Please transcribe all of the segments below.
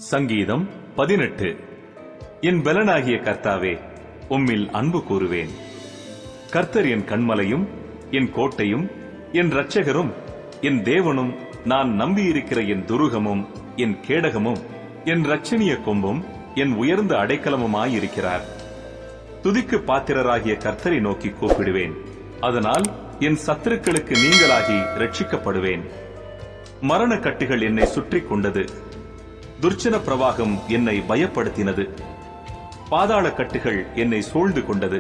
சங்கீதம் 18. என் பலனாகிய கர்த்தாவே, உம்மில் அன்பு கூறுவேன். கர்த்தர் என் கன்மலையும் என் கோட்டையும் என் இரட்சகரும் என் தேவனும், நான் நம்பியிருக்கிற என் துருகமும் என் கேடகமும் என் இரட்சணிய கொம்பும் என் உயர்ந்த அடைக்கலமுமாயிருக்கிறார். துதிக்கு பாத்திரராகிய கர்த்தரை நோக்கி கூப்பிடுவேன். அதனால் என் சத்துருக்களுக்கு நீங்களாகி ரட்சிக்கப்படுவேன். மரண கட்டுகள் என்னை சுற்றிக் கொண்டது. துர்ச்சன பிரவாகம் என்னை பயப்படுத்தினது. பாதாள கட்டுகள் என்னை சூழ்ந்து கொண்டது.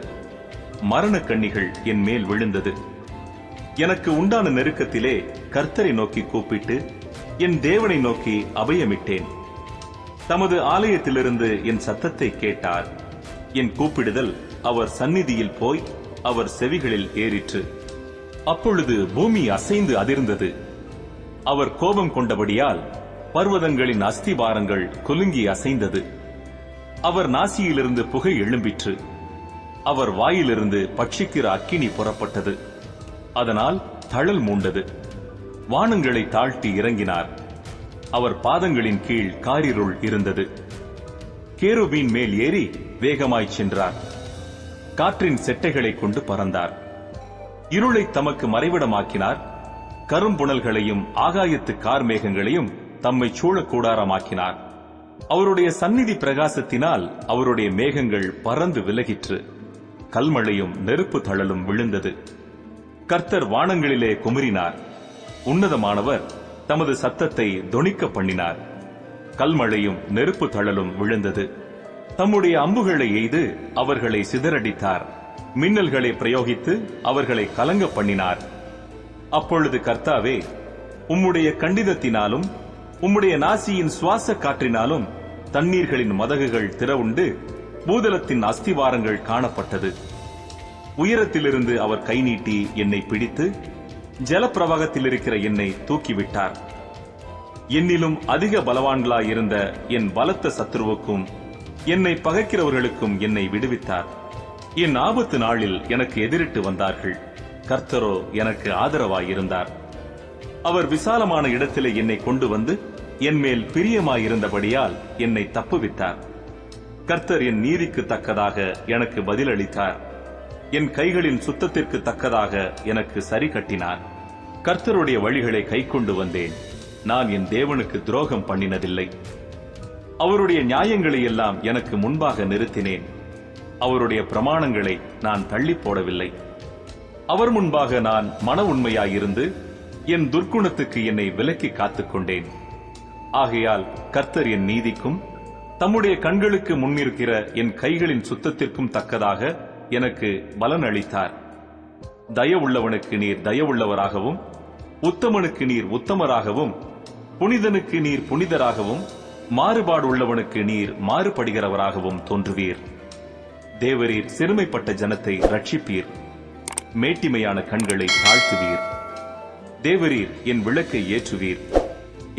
மரண கண்ணிகள் என் மேல் விழுந்தது. எனக்கு உண்டான நெருக்கத்திலே கர்த்தரை நோக்கி கூப்பிட்டு என் தேவனை நோக்கி அபயமிட்டேன். தமது ஆலயத்திலிருந்து என் சத்தத்தை கேட்டார். என் கூப்பிடுதல் அவர் சந்நிதியில் போய் அவர் செவிகளில் ஏறிற்று. அப்பொழுது பூமி அசைந்து அதிர்ந்தது. அவர் கோபம் கொண்டபடியால் பர்வதங்களின் அஸ்திபாரங்கள் குலுங்கி அசைந்தது. அவர் நாசியிலிருந்து புகை எழும்பிற்று. அவர் வாயிலிருந்து பட்சிக்கிற அக்கினி புறப்பட்டது. அதனால் தழல் மூண்டது. வானங்களை தாழ்த்தி இறங்கினார். அவர் பாதங்களின் கீழ் காரிருள் இருந்தது. கேருபீன் மேல் ஏறி வேகமாய்ச் சென்றார். காற்றின் செட்டைகளை கொண்டு பறந்தார். இருளை தமக்கு மறைவிடமாக்கினார். கரும்புணல்களையும் ஆகாயத்து கார்மேகங்களையும் தம்மை சூழ கூடாரமாக்கினார். அவருடைய சந்நிதி பிரகாசத்தினால் அவருடைய மேகங்கள் பறந்து விலகிற்று. கல்மழையும் நெருப்பு தழலும் விழுந்தது. கர்த்தர் வானங்களிலே குமுறினார். உன்னதமானவர் தமது சத்தத்தை தொனிக்க பண்ணினார். கல்மழையும் நெருப்பு தழலும் விழுந்தது. தம்முடைய அம்புகளை எய்து அவர்களை சிதறடித்தார். மின்னல்களை பிரயோகித்து அவர்களை கலங்க பண்ணினார். அப்பொழுது கர்த்தாவே, உம்முடைய கண்டிதத்தினாலும் உம்முடைய நாசியின் சுவாச காற்றினாலும் தண்ணீர்களின் மதகுகள் திறவுண்டு பூதலத்தின் அஸ்திவாரங்கள் காணப்பட்டது. உயரத்திலிருந்து அவர் கை நீட்டி என்னை பிடித்து ஜலப்பிரவாகத்தில் இருக்கிற என்னை தூக்கிவிட்டார். என்னிலும் அதிக பலவான்களாயிருந்த என் பலத்த சத்துருவுக்கும் என்னை பகைக்கிறவர்களுக்கும் என்னை விடுவித்தார். என் ஆபத்து நாளில் எனக்கு எதிரிட்டு வந்தார்கள். கர்த்தரோ எனக்கு ஆதரவாயிருந்தார். அவர் விசாலமான இடத்திலே என்னை கொண்டு வந்து என் மேல் பிரியமாயிருந்தபடியால் என்னை தப்புவித்தார். கர்த்தர் என் நீதிக்கு தக்கதாக எனக்கு பதிலளித்தார். என் கைகளின் சுத்தத்திற்கு தக்கதாக எனக்கு சரி கட்டினார். கர்த்தருடைய வழிகளை கைக்கொண்டு வந்தேன். நான் என் தேவனுக்கு துரோகம் பண்ணினதில்லை. அவருடைய நியாயங்களை எல்லாம் எனக்கு முன்பாக நிறுத்தினேன். அவருடைய பிரமாணங்களை நான் தள்ளி போடவில்லை. அவர் முன்பாக நான் மன உண்மையாயிருந்து என் துர்க்குணத்துக்கு என்னை விலக்கி காத்துக்கொண்டேன். ஆகையால் கர்த்தர் என் நீதிக்கும் தம்முடைய கண்களுக்கு முன்னிருக்கிற என் கைகளின் சுத்தத்திற்கும் தக்கதாக எனக்கு பலன் அளித்தார். தயவுள்ளவனுக்கு நீர் தயவுள்ளவராகவும், உத்தமனுக்கு நீர் உத்தமராகவும், புனிதனுக்கு நீர் புனிதராகவும், மாறுபாடு உள்ளவனுக்கு நீர் மாறுபடுகிறவராகவும் தோன்றுவீர். தேவரீர் சிறுமைப்பட்ட ஜனத்தை ரட்சிப்பீர். மேட்டிமையான கண்களை தாழ்த்துவீர். தேவரீர் என் விளக்கை ஏற்றுவீர்.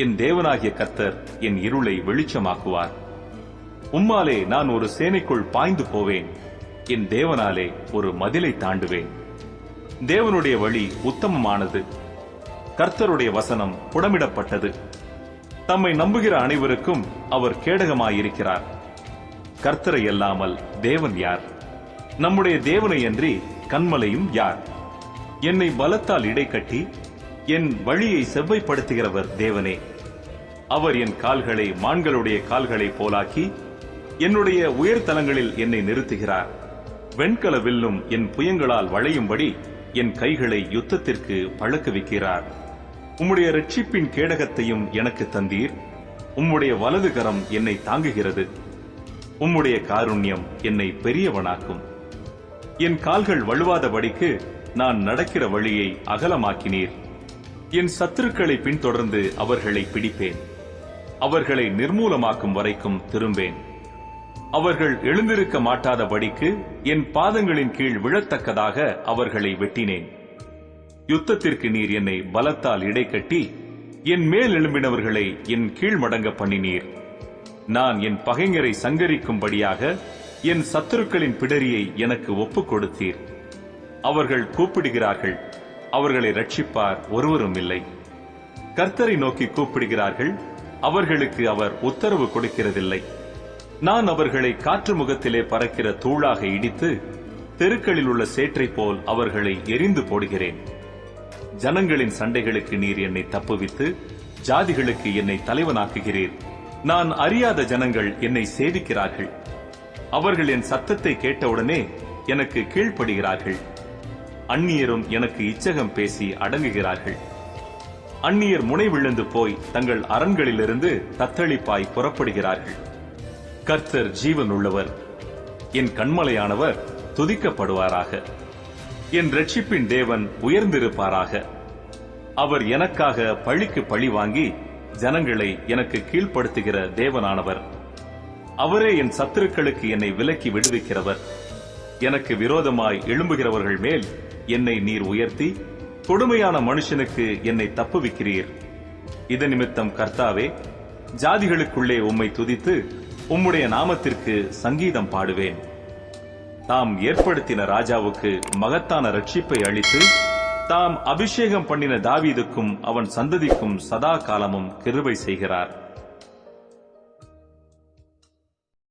என் தேவனாகிய கர்த்தர் என் இருளை வெளிச்சமாக்குவார். உம்மாலே நான் ஒரு சேனைக்குள் பாய்ந்து போவேன். என் தேவனாலே ஒரு மதிலை தாண்டுவேன். தேவனுடைய வழி உத்தமமானது. கர்த்தருடைய வசனம் புடமிடப்பட்டது. தம்மை நம்புகிற அனைவருக்கும் அவர் கேடகமாயிருக்கிறார். கர்த்தரை அல்லாமல் தேவன் யார்? நம்முடைய தேவனை அன்றி கன்மலையும் யார்? என்னை பலத்தால் இடைக்கட்டி என் வழியை செவ்வைப்படுத்துகிறவர் தேவனே. அவர் என் கால்களை மான்களுடைய கால்களை போலாக்கி என்னுடைய உயர்தலங்களில் என்னை நிறுத்துகிறார். வெண்கல வில்லும் என் புயங்களால் வளையும்படி என் கைகளை யுத்தத்திற்கு பழக்குவிக்கிறார். உம்முடைய இரட்சிப்பின் கேடகத்தையும் எனக்கு தந்தீர். உம்முடைய வலது கரம் என்னை தாங்குகிறது. உம்முடைய காருண்யம் என்னை பெரியவனாக்கும். என் கால்கள் வழுவாதபடிக்கு நான் நடக்கிற வழியை அகலமாக்கினீர். என் சத்துருக்களை பின்தொடர்ந்து அவர்களை பிடிப்பேன். அவர்களை நிர்மூலமாக்கும் வரைக்கும் திரும்பேன். அவர்கள் எழுந்திருக்க மாட்டாதபடிக்கு என் பாதங்களின் கீழ் விழத்தக்கதாக அவர்களை வெட்டினேன். யுத்தத்திற்கு நீர் என்னை பலத்தால் இடைக்கட்டி என் மேல் எழும்பினவர்களை என் கீழ் மடங்க பண்ணினீர். நான் என் பகைஞரை சங்கரிக்கும்படியாக என் சத்துருக்களின் பிடரியை எனக்கு ஒப்புக் கொடுத்தீர். அவர்கள் கூப்பிடுகிறார்கள், அவர்களை ரட்சிப்பார் ஒருவரும் இல்லை. கர்த்தரை நோக்கி கூப்பிடுகிறார்கள், அவர்களுக்கு அவர் உத்தரவு கொடுக்கிறதில்லை. நான் அவர்களை காற்று முகத்திலே பறக்கிற தூளாக இடித்து தெருக்களில் உள்ள சேற்றை போல் அவர்களை எரிந்து போடுகிறேன். ஜனங்களின் சண்டைகளுக்கு நீர் என்னை தப்புவித்து ஜாதிகளுக்கு என்னை தலைவனாக்குகிறீர். நான் அறியாத ஜனங்கள் என்னை சேவிக்கிறார்கள். அவர்கள் என் சத்தத்தை கேட்டவுடனே எனக்கு கீழ்ப்படுகிறார்கள். அந்நியரும் எனக்கு இச்சகம் பேசி அடங்குகிறார்கள். அந்நியர் முனை விழுந்து போய் தங்கள் அரண்களிலிருந்து தத்தளிப்பாய் புறப்படுகிறார்கள். கர்த்தர் ஜீவன் உள்ளவர். என் கண்மலையானவர் துதிக்கப்படுவாராக. என் இரட்சிப்பின் தேவன் உயர்ந்திருப்பாராக. அவர் எனக்காக பழிக்கு பழி வாங்கி ஜனங்களை எனக்கு கீழ்ப்படுத்துகிற தேவனானவர். அவரே என் சத்துருக்களுக்கு என்னை விலக்கி விடுவிக்கிறவர். எனக்கு விரோதமாய் எழும்புகிறவர்கள் மேல் என்னை நீர் உயர்த்தி கொடுமையான மனுஷனுக்கு என்னை தப்புவிக்கிறீர். இது நிமித்தம் கர்த்தாவே, ஜாதிகளுக்குள்ளே உம்மை துதித்து உம்முடைய நாமத்திற்கு சங்கீதம் பாடுவேன். தாம் ஏற்படுத்தின ராஜாவுக்கு மகத்தான ரட்சிப்பை அளித்து தாம் அபிஷேகம் பண்ணின தாவீதுக்கும் அவன் சந்ததிக்கும் சதா காலமும் கிருபை செய்கிறார்.